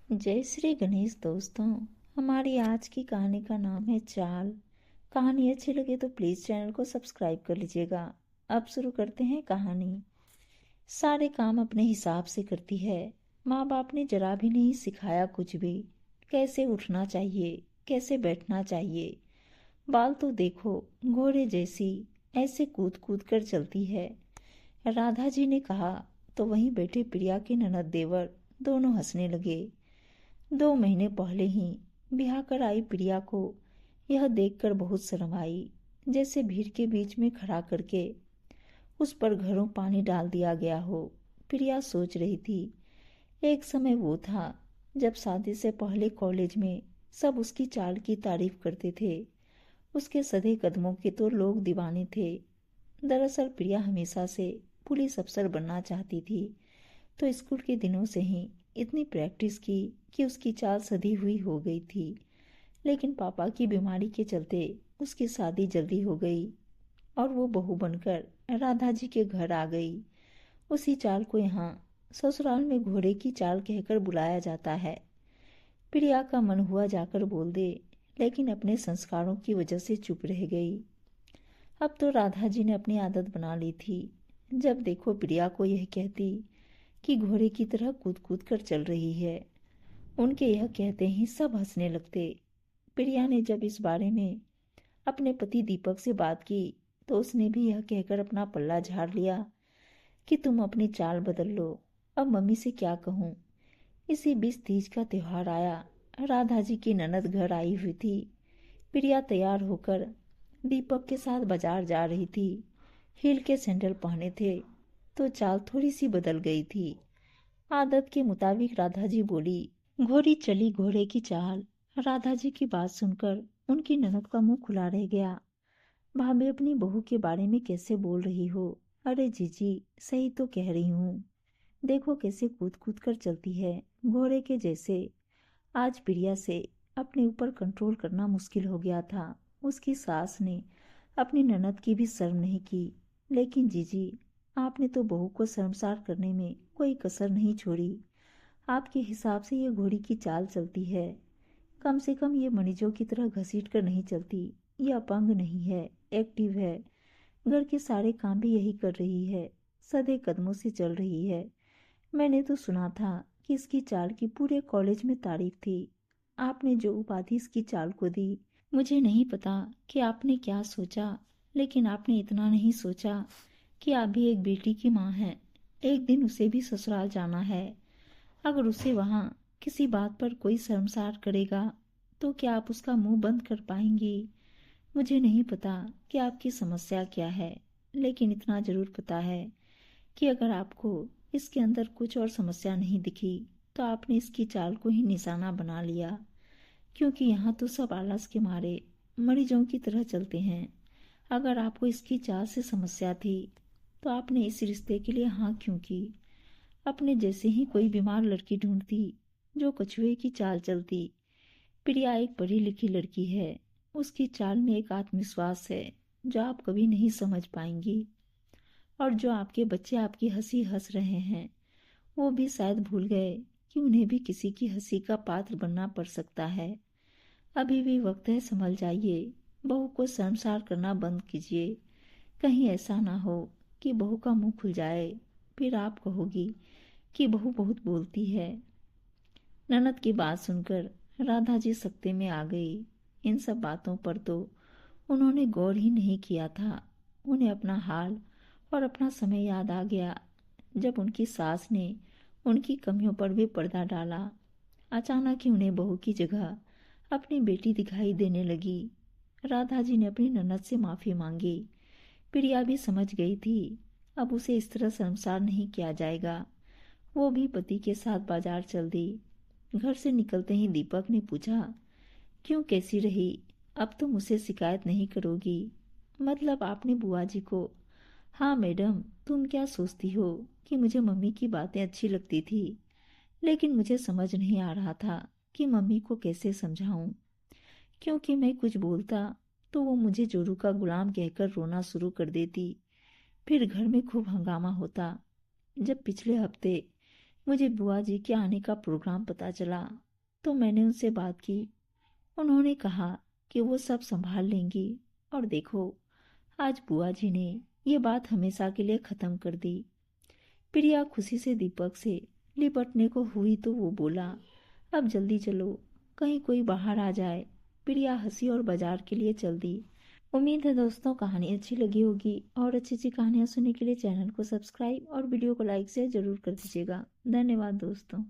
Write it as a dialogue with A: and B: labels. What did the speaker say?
A: जय श्री गणेश दोस्तों। हमारी आज की कहानी का नाम है चाल। कहानी अच्छी लगे तो प्लीज चैनल को सब्सक्राइब कर लीजिएगा। अब शुरू करते हैं कहानी। सारे काम अपने हिसाब से करती है। माँ बाप ने जरा भी नहीं सिखाया कुछ भी। कैसे उठना चाहिए, कैसे बैठना चाहिए। बाल तो देखो, घोड़े जैसी ऐसे कूद कूद कर चलती है। राधा जी ने कहा तो वहीं बैठे प्रिया के ननद देवर दोनों हंसने लगे। 2 महीने पहले ही ब्याह कर आई प्रिया को यह देखकर बहुत शर्म आई। जैसे भीड़ के बीच में खड़ा करके उस पर घरों पानी डाल दिया गया हो। प्रिया सोच रही थी, एक समय वो था जब शादी से पहले कॉलेज में सब उसकी चाल की तारीफ करते थे। उसके सधे कदमों के तो लोग दीवाने थे। दरअसल प्रिया हमेशा से पुलिस अफसर बनना चाहती थी, तो स्कूल के दिनों से ही इतनी प्रैक्टिस की कि उसकी चाल सधी हुई हो गई थी। लेकिन पापा की बीमारी के चलते उसकी शादी जल्दी हो गई और वो बहू बनकर राधा जी के घर आ गई। उसी चाल को यहाँ ससुराल में घोड़े की चाल कहकर बुलाया जाता है। प्रिया का मन हुआ जाकर बोल दे, लेकिन अपने संस्कारों की वजह से चुप रह गई। अब तो राधा जी ने अपनी आदत बना ली थी। जब देखो प्रिया को यह कहती कि घोड़े की तरह कूद कूद कर चल रही है। उनके यह कहते ही सब हंसने लगते। प्रिया ने जब इस बारे में अपने पति दीपक से बात की तो उसने भी यह कहकर अपना पल्ला झाड़ लिया कि तुम अपनी चाल बदल लो। अब मम्मी से क्या कहूँ। इसी बीच तीज का त्योहार आया। राधा जी की ननद घर आई हुई थी। प्रिया तैयार होकर दीपक के साथ बाजार जा रही थी। हील के सैंडल पहने थे तो चाल थोड़ी सी बदल गई थी। आदत के मुताबिक राधा जी बोली, घोड़ी चली घोड़े की चाल। राधा जी की बात सुनकर उनकी ननद का मुंह खुला रह गया। भाभी अपनी बहू के बारे में कैसे बोल रही हो। अरे जीजी, सही तो कह रही हूँ। देखो कैसे कूद कूद कर चलती है, घोड़े के जैसे। आज प्रिया से अपने ऊपर कंट्रोल करना मुश्किल हो गया था। उसकी सास ने अपनी ननद की भी शर्म नहीं की। लेकिन जीजी, आपने तो बहू को शर्मसार करने में कोई कसर नहीं छोड़ी। आपके हिसाब से ये घोड़ी की चाल चलती है। कम से कम ये मरीजों की तरह घसीट कर नहीं चलती। ये अपंग नहीं है, एक्टिव है। घर के सारे काम भी यही कर रही है। सधे कदमों से चल रही है। मैंने तो सुना था कि इसकी चाल की पूरे कॉलेज में तारीफ थी। आपने जो उपाधि इसकी चाल को दी, मुझे नहीं पता कि आपने क्या सोचा, लेकिन आपने इतना नहीं सोचा कि आप भी एक बेटी की माँ हैं। एक दिन उसे भी ससुराल जाना है। अगर उसे वहाँ किसी बात पर कोई शर्मसार करेगा तो क्या आप उसका मुंह बंद कर पाएंगी। मुझे नहीं पता कि आपकी समस्या क्या है, लेकिन इतना जरूर पता है कि अगर आपको इसके अंदर कुछ और समस्या नहीं दिखी तो आपने इसकी चाल को ही निशाना बना लिया। क्योंकि यहाँ तो सब आलस के मारे मरीजों की तरह चलते हैं। अगर आपको इसकी चाल से समस्या थी तो आपने इस रिश्ते के लिए हाँ क्यों की। अपने जैसे ही कोई बीमार लड़की ढूंढती जो कछुए की चाल चलती। प्रिया एक पढ़ी लिखी लड़की है। उसकी चाल में एक आत्मविश्वास है जो आप कभी नहीं समझ पाएंगी। और जो आपके बच्चे आपकी हंसी हंस रहे हैं, वो भी शायद भूल गए कि उन्हें भी किसी की हंसी का पात्र बनना पड़ सकता है। अभी भी वक्त है, संभल जाइए। बहू को शर्मसार करना बंद कीजिए। कहीं ऐसा ना हो कि बहू का मुंह खुल जाए, फिर आप कहोगी कि बहू बहुत बोलती है। ननद की बात सुनकर राधा जी सकते में आ गई। इन सब बातों पर तो उन्होंने गौर ही नहीं किया था। उन्हें अपना हाल और अपना समय याद आ गया जब उनकी सास ने उनकी कमियों पर भी पर्दा डाला। अचानक ही उन्हें बहू की जगह अपनी बेटी दिखाई देने लगी। राधा जी ने अपनी ननद से माफी मांगी। प्रिया भी समझ गई थी, अब उसे इस तरह शर्मसार नहीं किया जाएगा। वो भी पति के साथ बाजार चल दी। घर से निकलते ही दीपक ने पूछा, क्यों, कैसी रही। अब तुम मुझसे शिकायत नहीं करोगी। मतलब आपने बुआ जी को। हाँ मैडम, तुम क्या सोचती हो कि मुझे मम्मी की बातें अच्छी लगती थी, लेकिन मुझे समझ नहीं आ रहा था कि मम्मी को कैसे समझाऊं। क्योंकि मैं कुछ बोलता तो वो मुझे जोरू का गुलाम कहकर रोना शुरू कर देती। फिर घर में खूब हंगामा होता। जब पिछले हफ्ते मुझे बुआ जी के आने का प्रोग्राम पता चला तो मैंने उनसे बात की। उन्होंने कहा कि वो सब संभाल लेंगी। और देखो, आज बुआ जी ने ये बात हमेशा के लिए ख़त्म कर दी। प्रिया खुशी से दीपक से लिपटने को हुई तो वो बोला, अब जल्दी चलो, कहीं कोई बाहर आ जाए। प्रिया हंसी और बाजार के लिए चल दी। उम्मीद है दोस्तों कहानी अच्छी लगी होगी, और अच्छी अच्छी कहानियाँ सुनने के लिए चैनल को सब्सक्राइब और वीडियो को लाइक शेयर जरूर कर दीजिएगा। धन्यवाद दोस्तों।